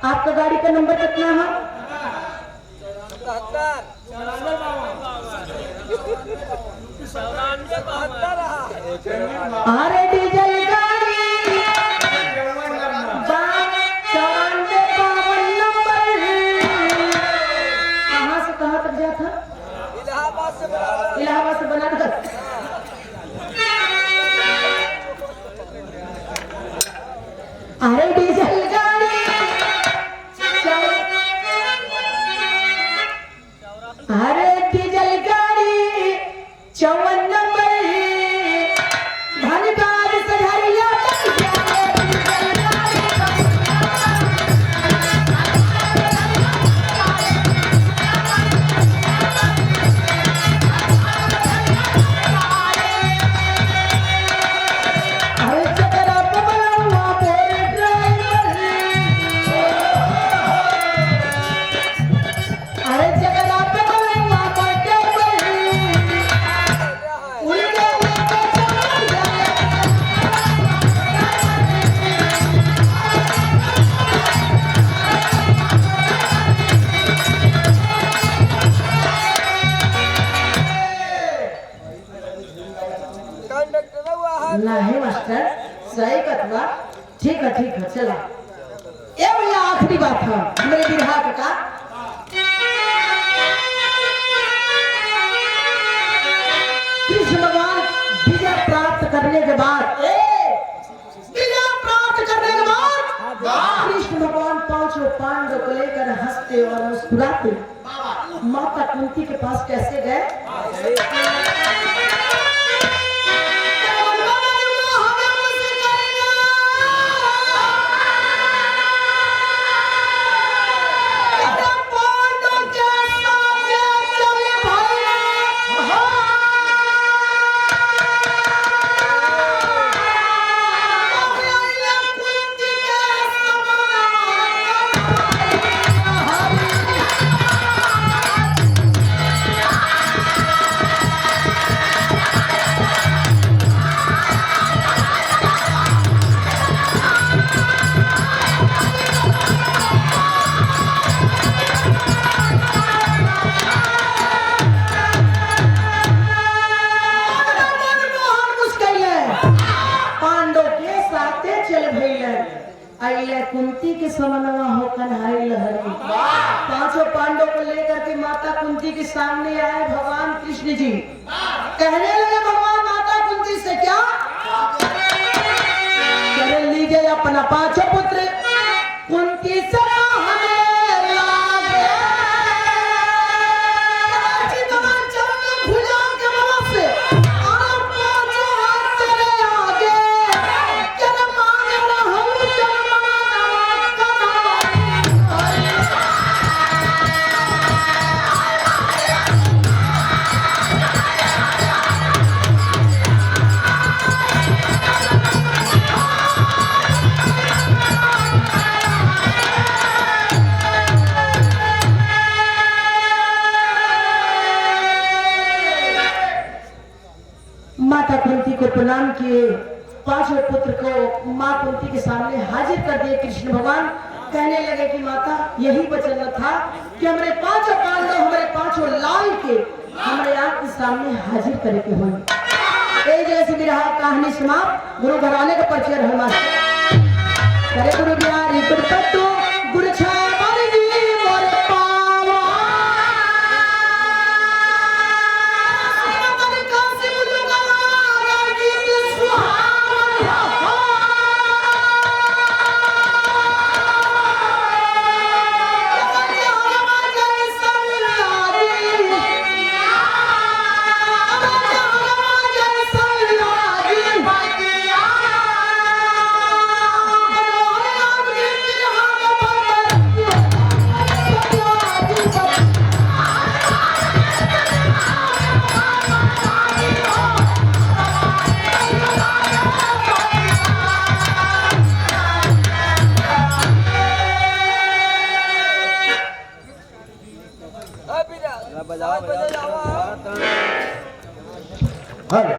आपका गाड़ी का नंबर कितना है? अरे डीजल गाड़ी 94 नंबर। कहाँ से कहाँ तक गया था? इलाहाबाद से बनारस। अरे डीजल गाड़ी अरे डीजल गाड़ी 54 नंबर। धनबाद से झरिया तक जाए डीजल गाड़ी। अरे चकरा पे बनवा बोले ड्राइवर। अरे चकरा पे बनवा बोले ड्राइवर। उनके लेके चल जाए। नहीं मास्टर सही कथवा। ठीक है चला। ये भैया आखिरी बात है मेरे विधायक का। कृष्ण भगवान विजय प्राप्त करने के बाद कृष्ण भगवान पांचों पांडव को लेकर हंसते और मुस्कुराते माता कुंती के पास कैसे गए? कुंती के समन्वय होकर हरी लहरी पांचों पांडव को लेकर के माता कुंती के सामने आए भगवान कृष्ण जी। कहने लगे भगवान माता कुंती से क्या कर लीजिए अपना पांचों पुत्र कुंती से माता कुंती को प्रणाम किए। पांचों पुत्र को मां कुंती के सामने हाजिर कर दिए। कृष्ण भगवान कहने लगे कि माता यही वचन था कि हमारे पांचों पांडव हमारे पांचों लाल के हमारे आंख के सामने हाजिर करे के हों। एक जैसे विरह कहानी समाप्त। गुरु घराने का परिचय है मास्टर। करे गुरु बिहारी गुरु तत्व गुरु बजाओ